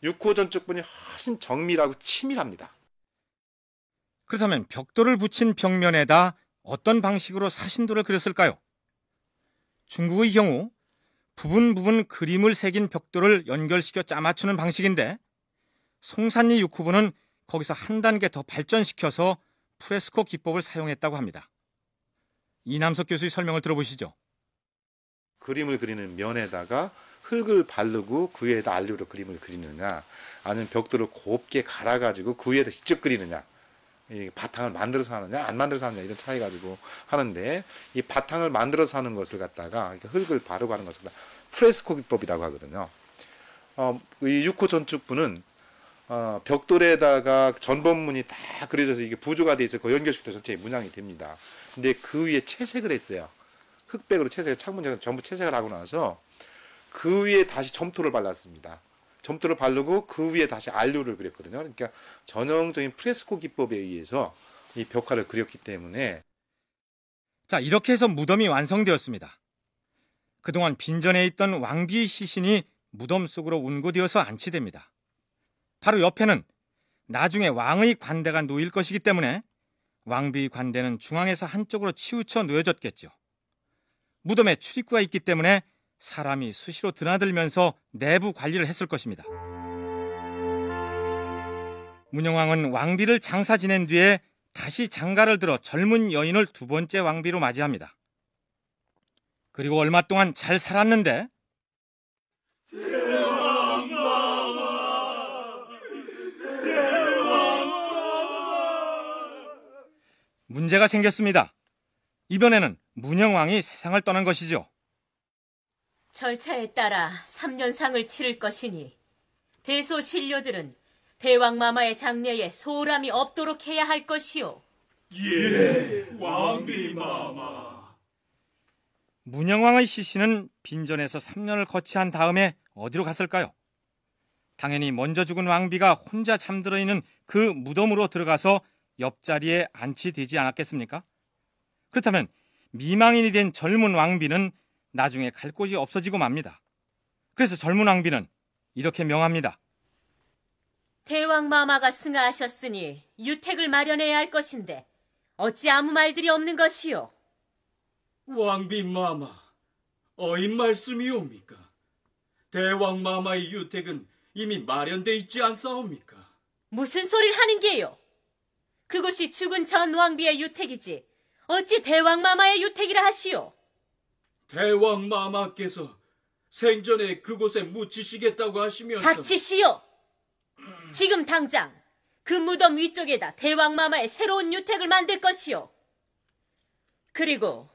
S8: 6호 전축분이 훨씬 정밀하고 치밀합니다.
S2: 그렇다면 벽돌을 붙인 벽면에다 어떤 방식으로 사신도를 그렸을까요? 중국의 경우 부분 그림을 새긴 벽돌을 연결시켜 짜맞추는 방식인데 송산리 6호분은 거기서 한 단계 더 발전시켜서 프레스코 기법을 사용했다고 합니다. 이남석 교수의 설명을 들어보시죠.
S8: 그림을 그리는 면에다가 흙을 바르고 그 위에다 알료로 그림을 그리느냐, 아니면 벽돌을 곱게 갈아가지고 그 위에다 직접 그리느냐, 이 바탕을 만들어서 하느냐 안 만들어서 하느냐 이런 차이 가지고 하는데, 이 바탕을 만들어서 하는 것을 갖다가 흙을 바르고 하는 것을 프레스코 기법이라고 하거든요. 이 6호 전축부는 벽돌에다가 전번문이 다 그려져서 이게 부조가 돼 있어서 그 연결시켜서 전체 문양이 됩니다. 근데 그 위에 채색을 했어요. 흑백으로 채색, 창문처럼 전부 채색을 하고 나서 그 위에 다시 점토를 발랐습니다. 점토를 바르고 그 위에 다시 알료를 그렸거든요. 그러니까 전형적인 프레스코 기법에 의해서 이 벽화를 그렸기 때문에.
S2: 자, 이렇게 해서 무덤이 완성되었습니다. 그동안 빈전에 있던 왕비의 시신이 무덤 속으로 운고되어서 안치됩니다. 바로 옆에는 나중에 왕의 관대가 놓일 것이기 때문에 왕비의 관대는 중앙에서 한쪽으로 치우쳐 놓여졌겠죠. 무덤에 출입구가 있기 때문에 사람이 수시로 드나들면서 내부 관리를 했을 것입니다. 문영왕은 왕비를 장사 지낸 뒤에 다시 장가를 들어 젊은 여인을 두 번째 왕비로 맞이합니다. 그리고 얼마 동안 잘 살았는데 문제가 생겼습니다. 이번에는 문영왕이 세상을 떠난 것이죠.
S12: 절차에 따라 3년상을 치를 것이니 대소신료들은 대왕마마의 장례에 소홀함이 없도록 해야 할 것이오.
S3: 예, 왕비마마.
S2: 문영왕의 시신은 빈전에서 3년을 거치한 다음에 어디로 갔을까요? 당연히 먼저 죽은 왕비가 혼자 잠들어 있는 그 무덤으로 들어가서 옆자리에 안치되지 않았겠습니까? 그렇다면 미망인이 된 젊은 왕비는 나중에 갈 곳이 없어지고 맙니다. 그래서 젊은 왕비는 이렇게 명합니다.
S12: 대왕마마가 승하하셨으니 유택을 마련해야 할 것인데 어찌 아무 말들이 없는 것이오?
S11: 왕비마마, 어인 말씀이옵니까? 대왕마마의 유택은 이미 마련돼 있지 않사옵니까?
S12: 무슨 소리를 하는 게요? 그곳이 죽은 전 왕비의 유택이지 어찌 대왕마마의 유택이라 하시오?
S11: 대왕마마께서 생전에 그곳에 묻히시겠다고 하시면서
S12: 닥치시오! 지금 당장 그 무덤 위쪽에다 대왕마마의 새로운 유택을 만들 것이오. 그리고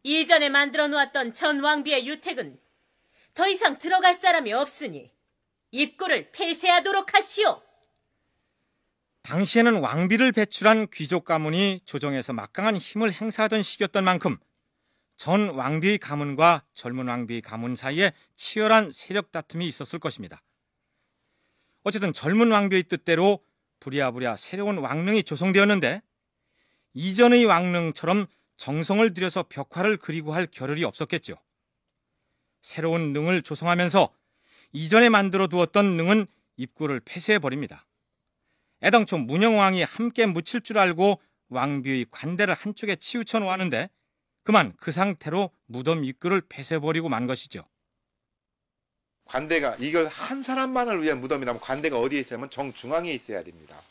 S12: 이전에 만들어 놓았던 전 왕비의 유택은 더 이상 들어갈 사람이 없으니 입구를 폐쇄하도록 하시오.
S2: 당시에는 왕비를 배출한 귀족 가문이 조정에서 막강한 힘을 행사하던 시기였던 만큼 전 왕비의 가문과 젊은 왕비의 가문 사이에 치열한 세력 다툼이 있었을 것입니다. 어쨌든 젊은 왕비의 뜻대로 부랴부랴 새로운 왕릉이 조성되었는데 이전의 왕릉처럼 정성을 들여서 벽화를 그리고 할 겨를이 없었겠죠. 새로운 능을 조성하면서 이전에 만들어 두었던 능은 입구를 폐쇄해버립니다. 애당초 문영왕이 함께 묻힐 줄 알고 왕비의 관대를 한쪽에 치우쳐 놓았는데 그만 그 상태로 무덤 입구를 폐쇄해버리고 만 것이죠.
S8: 관대가 이걸 한 사람만을 위한 무덤이라면 관대가 어디에 있어야면 정중앙에 있어야 됩니다.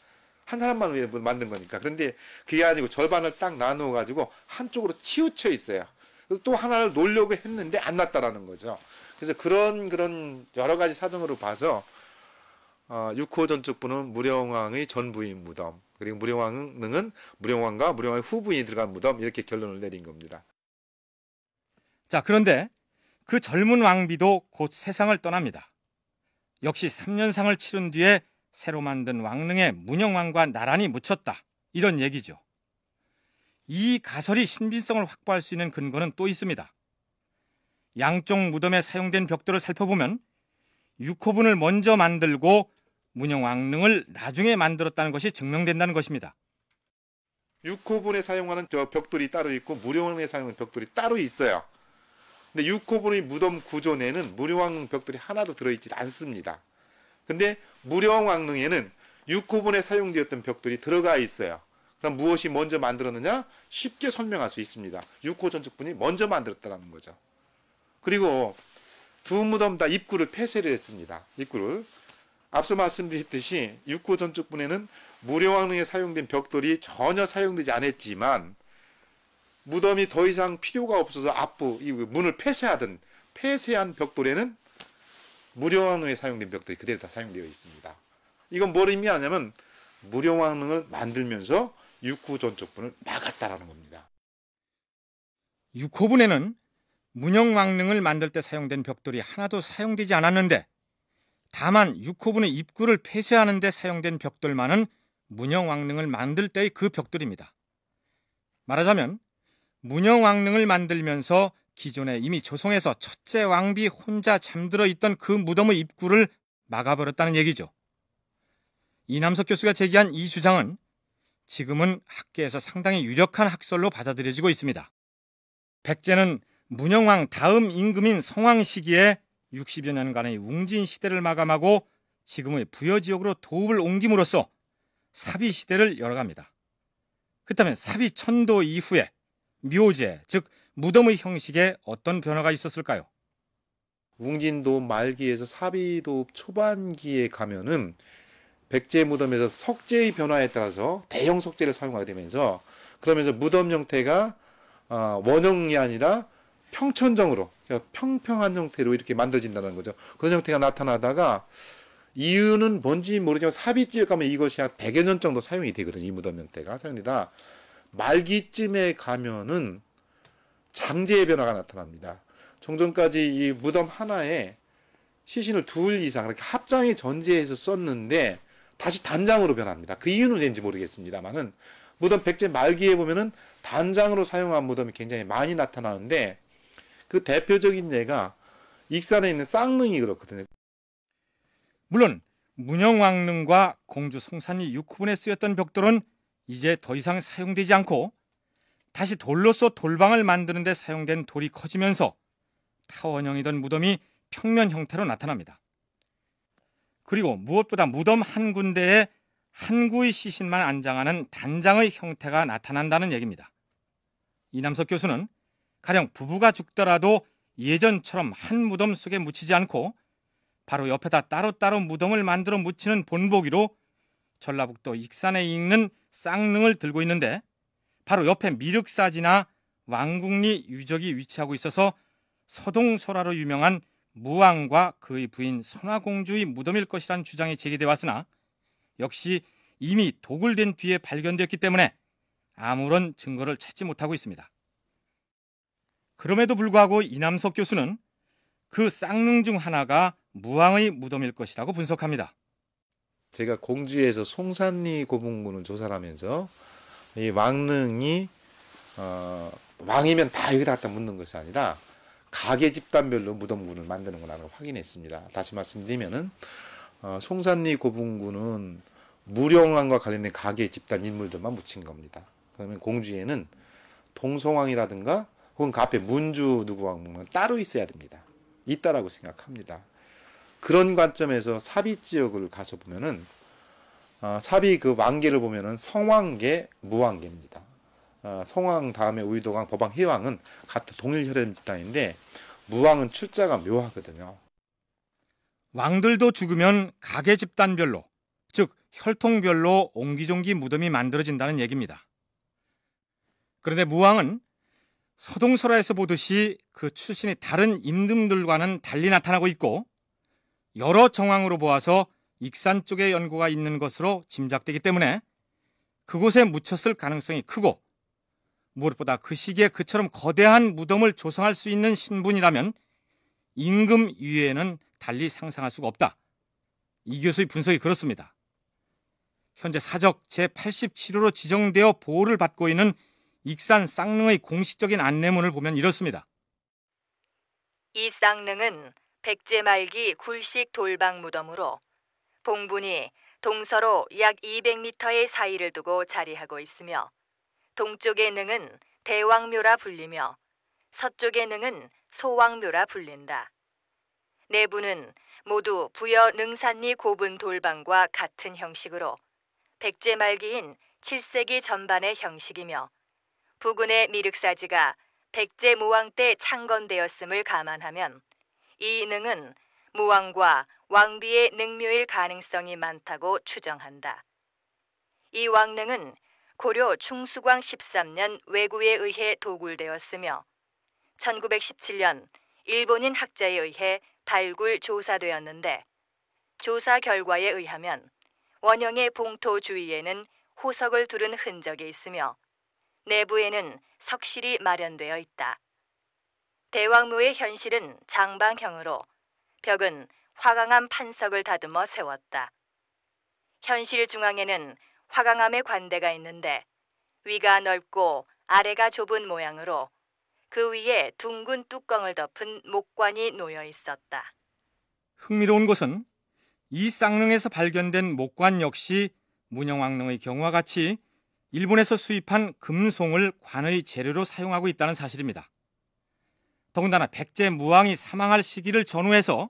S8: 한 사람만 위해 만든 거니까. 그런데 그게 아니고 절반을 딱 나누어 가지고 한쪽으로 치우쳐 있어요. 그래서 또 하나를 놓으려고 했는데 안 났다라는 거죠. 그래서 그런 여러 가지 사정으로 봐서 6호 전축부는 무령왕의 전부인 무덤, 그리고 무령왕릉은 무령왕과 무령왕의 후부인이 들어간 무덤, 이렇게 결론을 내린 겁니다.
S2: 자, 그런데 그 젊은 왕비도 곧 세상을 떠납니다. 역시 3년상을 치른 뒤에 새로 만든 왕릉에 문영왕과 나란히 묻혔다, 이런 얘기죠. 이 가설이 신빙성을 확보할 수 있는 근거는 또 있습니다. 양쪽 무덤에 사용된 벽돌을 살펴보면 6호분을 먼저 만들고 문영왕릉을 나중에 만들었다는 것이 증명된다는 것입니다.
S8: 6호분에 사용하는 저 벽돌이 따로 있고 무령왕릉에 사용하는 벽돌이 따로 있어요. 근데 6호분의 무덤 구조 내는 무령왕릉 벽돌이 하나도 들어있지 않습니다. 근데 무령왕릉에는 6호분에 사용되었던 벽돌이 들어가 있어요. 그럼 무엇이 먼저 만들었느냐? 쉽게 설명할 수 있습니다. 6호 전축분이 먼저 만들었다는 거죠. 그리고 두 무덤 다 입구를 폐쇄를 했습니다. 입구를. 앞서 말씀드렸듯이 6호 전축분에는 무령왕릉에 사용된 벽돌이 전혀 사용되지 않았지만 무덤이 더 이상 필요가 없어서 앞부 이 문을 폐쇄한 벽돌에는 무령왕릉에 사용된 벽돌이 그대로 다 사용되어 있습니다. 이건 뭘 의미하냐면 무령왕릉을 만들면서 6호 전축분을 막았다라는 겁니다.
S2: 6호분에는 문영왕릉을 만들 때 사용된 벽돌이 하나도 사용되지 않았는데 다만 6호분의 입구를 폐쇄하는 데 사용된 벽돌만은 문영왕릉을 만들 때의 그 벽돌입니다. 말하자면 문영왕릉을 만들면서 기존에 이미 조성해서 첫째 왕비 혼자 잠들어 있던 그 무덤의 입구를 막아버렸다는 얘기죠. 이남석 교수가 제기한 이 주장은 지금은 학계에서 상당히 유력한 학설로 받아들여지고 있습니다. 백제는 문영왕 다음 임금인 성왕 시기에 60여 년간의 웅진 시대를 마감하고 지금의 부여지역으로 도읍을 옮김으로써 사비 시대를 열어갑니다. 그렇다면 사비 천도 이후에 묘제, 즉 무덤의 형식에 어떤 변화가 있었을까요?
S8: 웅진도읍 말기에서 사비도읍 초반기에 가면은 백제 무덤에서 석재의 변화에 따라서 대형 석재를 사용하게 되면서 그러면서 무덤 형태가 원형이 아니라 평천정으로 평평한 형태로 이렇게 만들어진다는 거죠. 그런 형태가 나타나다가 이유는 뭔지 모르지만 사비 지역 가면 이것이 한 100여 년 정도 사용이 되거든요. 이 무덤 형태가 사용되다 말기쯤에 가면은 장제의 변화가 나타납니다. 종전까지 이 무덤 하나에 시신을 둘 이상 그렇게 합장에 전제해서 썼는데 다시 단장으로 변합니다. 그 이유는 뭔지 모르겠습니다만은 무덤 백제 말기에 보면은 단장으로 사용한 무덤이 굉장히 많이 나타나는데 그 대표적인 예가 익산에 있는 쌍릉이 그렇거든요.
S2: 물론 문영왕릉과 공주 송산리 6호분에 쓰였던 벽돌은 이제 더 이상 사용되지 않고 다시 돌로서 돌방을 만드는 데 사용된 돌이 커지면서 타원형이던 무덤이 평면 형태로 나타납니다. 그리고 무엇보다 무덤 한 군데에 한 구의 시신만 안장하는 단장의 형태가 나타난다는 얘기입니다. 이남석 교수는 가령 부부가 죽더라도 예전처럼 한 무덤 속에 묻히지 않고 바로 옆에다 따로따로 무덤을 만들어 묻히는 본보기로 전라북도 익산에 있는 쌍릉을 들고 있는데 바로 옆에 미륵사지나 왕궁리 유적이 위치하고 있어서 서동설화로 유명한 무왕과 그의 부인 선화공주의 무덤일 것이라는 주장이 제기돼 왔으나 역시 이미 도굴된 뒤에 발견됐기 때문에 아무런 증거를 찾지 못하고 있습니다. 그럼에도 불구하고 이남석 교수는 그 쌍릉 중 하나가 무왕의 무덤일 것이라고 분석합니다.
S8: 제가 공주에서 송산리 고분군을 조사를 하면서 이 왕릉이 왕이면 다 여기다 갖다 묻는 것이 아니라 가계 집단별로 무덤군을 만드는구나 확인했습니다. 다시 말씀드리면은 송산리 고분군은 무령왕과 관련된 가계 집단 인물들만 묻힌 겁니다. 그러면 공주에는 동성왕이라든가 혹은 그 앞에 문주 누구왕은 따로 있어야 됩니다. 있다라고 생각합니다. 그런 관점에서 사비 지역을 가서 보면은 사비 그 왕계를 보면은 성왕계, 무왕계입니다. 성왕 다음에 우유도왕, 법왕, 해왕은 같은 동일 혈연 집단인데 무왕은 출자가 묘하거든요.
S2: 왕들도 죽으면 가계 집단별로, 즉 혈통별로 옹기종기 무덤이 만들어진다는 얘기입니다. 그런데 무왕은 서동설화에서 보듯이 그 출신이 다른 임금들과는 달리 나타나고 있고 여러 정황으로 보아서 익산 쪽에 연고가 있는 것으로 짐작되기 때문에 그곳에 묻혔을 가능성이 크고 무엇보다 그 시기에 그처럼 거대한 무덤을 조성할 수 있는 신분이라면 임금 이외에는 달리 상상할 수가 없다. 이 교수의 분석이 그렇습니다. 현재 사적 제87호로 지정되어 보호를 받고 있는 익산 쌍릉의 공식적인 안내문을 보면 이렇습니다.
S1: 이 쌍릉은 백제 말기 굴식 돌방 무덤으로 봉분이 동서로 약 200m의 사이를 두고 자리하고 있으며 동쪽의 능은 대왕묘라 불리며 서쪽의 능은 소왕묘라 불린다. 내부는 모두 부여 능산리 고분 돌방과 같은 형식으로 백제 말기인 7세기 전반의 형식이며 부근의 미륵사지가 백제 무왕 때 창건되었음을 감안하면 이 능은 무왕과 왕비의 능묘일 가능성이 많다고 추정한다. 이 왕릉은 고려 충수광 13년 왜구에 의해 도굴되었으며 1917년 일본인 학자에 의해 발굴 조사되었는데 조사 결과에 의하면 원형의 봉토 주위에는 호석을 두른 흔적이 있으며 내부에는 석실이 마련되어 있다. 대왕묘의 현실은 장방형으로 벽은 화강암 판석을 다듬어 세웠다. 현실 중앙에는 화강암의 관대가 있는데 위가 넓고 아래가 좁은 모양으로 그 위에 둥근 뚜껑을 덮은 목관이 놓여 있었다.
S2: 흥미로운 것은 이 쌍릉에서 발견된 목관 역시 문영왕릉의 경우와 같이 일본에서 수입한 금송을 관의 재료로 사용하고 있다는 사실입니다. 더군다나 백제 무왕이 사망할 시기를 전후해서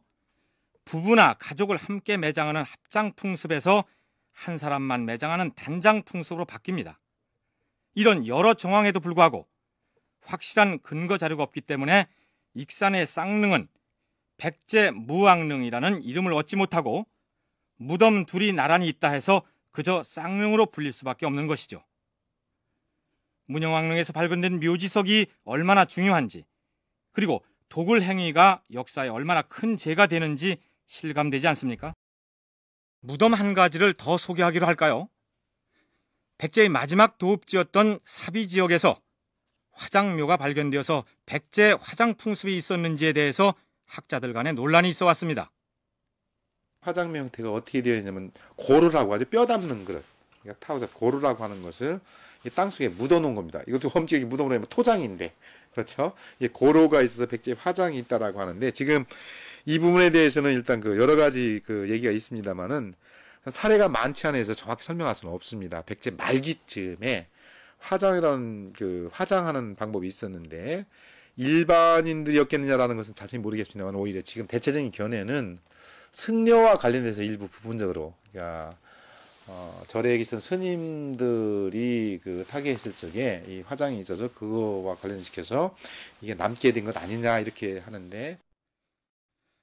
S2: 부부나 가족을 함께 매장하는 합장 풍습에서 한 사람만 매장하는 단장 풍습으로 바뀝니다. 이런 여러 정황에도 불구하고 확실한 근거 자료가 없기 때문에 익산의 쌍릉은 백제 무왕릉이라는 이름을 얻지 못하고 무덤 둘이 나란히 있다 해서 그저 쌍릉으로 불릴 수밖에 없는 것이죠. 문영왕릉에서 발견된 묘지석이 얼마나 중요한지, 그리고 도굴 행위가 역사에 얼마나 큰 죄가 되는지 실감되지 않습니까? 무덤 한 가지를 더 소개하기로 할까요? 백제의 마지막 도읍지였던 사비 지역에서 화장묘가 발견되어서 백제 화장 풍습이 있었는지에 대해서 학자들 간에 논란이 있어 왔습니다.
S8: 화장묘 형태가 어떻게 되어 있냐면 고루라고 하죠. 뼈 담는 그릇. 그러니까 타오자 고루라고 하는 것을 이 땅속에 묻어놓은 겁니다. 이것도 험지역이 묻어놓으면 토장인데, 그렇죠? 이 고로가 있어서 백제의 화장이 있다라고 하는데, 지금 이 부분에 대해서는 일단 그 여러 가지 그 얘기가 있습니다만은 사례가 많지 않아서 정확히 설명할 수는 없습니다. 백제 말기쯤에 화장이라는 그 화장하는 방법이 있었는데 일반인들이었겠느냐라는 것은 자세히 모르겠습니다만 오히려 지금 대체적인 견해는 승려와 관련돼서 일부 부분적으로, 그러니까 절에 계신 스님들이 그 타계했을 적에 이 화장이 있어서 그거와 관련시켜서 이게 남게 된 것 아니냐 이렇게 하는데,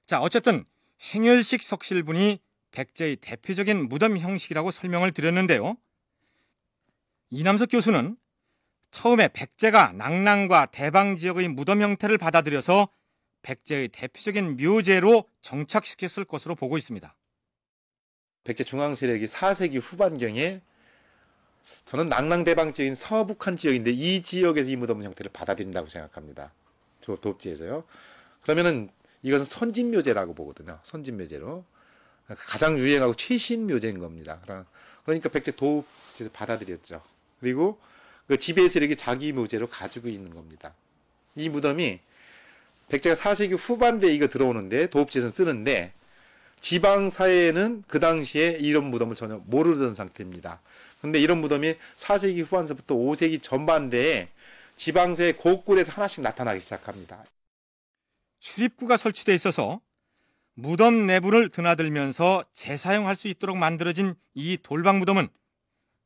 S2: 자, 어쨌든 행열식 석실분이 백제의 대표적인 무덤 형식이라고 설명을 드렸는데요. 이남석 교수는 처음에 백제가 낙랑과 대방 지역의 무덤 형태를 받아들여서 백제의 대표적인 묘제로 정착시켰을 것으로 보고 있습니다.
S8: 백제 중앙 세력이 4세기 후반경에 저는 낙랑 대방 지역인 서북한 지역인데 이 지역에서 이 무덤 형태를 받아들인다고 생각합니다. 도읍지에서요. 그러면은 이것은 선진묘제라고 보거든요. 선진묘제로. 가장 유행하고 최신 묘제인 겁니다. 그러니까 백제 도읍지에서 받아들였죠. 그리고 그 지배 세력이 자기 묘제로 가지고 있는 겁니다. 이 무덤이 백제가 4세기 후반부에 이거 들어오는데 도읍지에서 쓰는데 지방사회에는 그 당시에 이런 무덤을 전혀 모르던 상태입니다. 근데 이런 무덤이 4세기 후반서부터 5세기 전반대에 지방사회 곳곳에서 하나씩 나타나기 시작합니다.
S2: 출입구가 설치되어 있어서 무덤 내부를 드나들면서 재사용할 수 있도록 만들어진 이 돌방 무덤은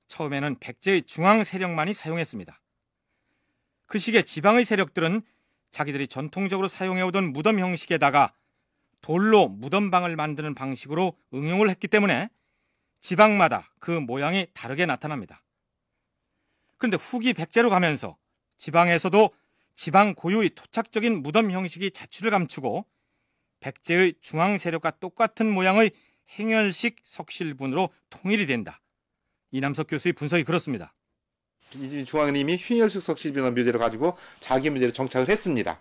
S2: 처음에는 백제의 중앙 세력만이 사용했습니다. 그 시기에 지방의 세력들은 자기들이 전통적으로 사용해오던 무덤 형식에다가 돌로 무덤방을 만드는 방식으로 응용을 했기 때문에 지방마다 그 모양이 다르게 나타납니다. 그런데 후기 백제로 가면서 지방에서도 지방 고유의 토착적인 무덤 형식이 자취를 감추고 백제의 중앙 세력과 똑같은 모양의 행열식 석실분으로 통일이 된다. 이남석 교수의 분석이 그렇습니다.
S8: 이 중앙님이 행열식 석실분을 묘제로 가지고 자기 묘제로 정착을 했습니다.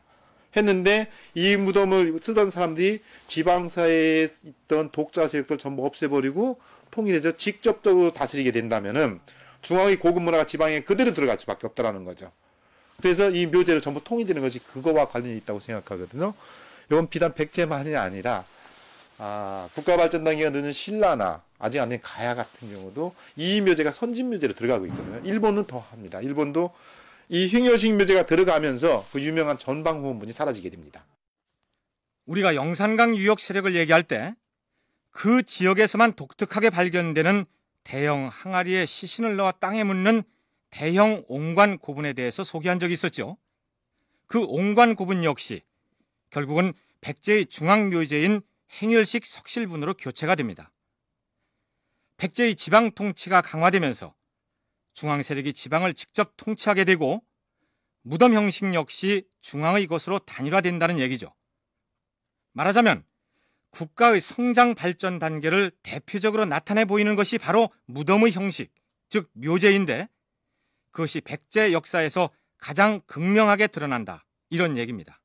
S8: 했는데 이 무덤을 쓰던 사람들이 지방사회에 있던 독자 세력들 전부 없애버리고 통일해서 직접적으로 다스리게 된다면은 중앙의 고급 문화가 지방에 그대로 들어갈 수밖에 없다라는 거죠. 그래서 이 묘제를 전부 통일되는 것이 그거와 관련이 있다고 생각하거든요. 이건 비단 백제만이 아니라 국가발전단계가 늦은 신라나 아직 안 된 가야 같은 경우도 이 묘제가 선진묘제로 들어가고 있거든요. 일본은 더 합니다. 일본도 이 흉여식 묘제가 들어가면서 그 유명한 전방후원문이 사라지게 됩니다.
S2: 우리가 영산강 유역 세력을 얘기할 때 그 지역에서만 독특하게 발견되는 대형 항아리에 시신을 넣어 땅에 묻는 대형 옹관 고분에 대해서 소개한 적이 있었죠. 그 옹관 고분 역시 결국은 백제의 중앙묘제인 행열식 석실분으로 교체가 됩니다. 백제의 지방 통치가 강화되면서 중앙 세력이 지방을 직접 통치하게 되고 무덤 형식 역시 중앙의 것으로 단일화된다는 얘기죠. 말하자면 국가의 성장 발전 단계를 대표적으로 나타내 보이는 것이 바로 무덤의 형식, 즉 묘제인데 그것이 백제 역사에서 가장 극명하게 드러난다, 이런 얘기입니다.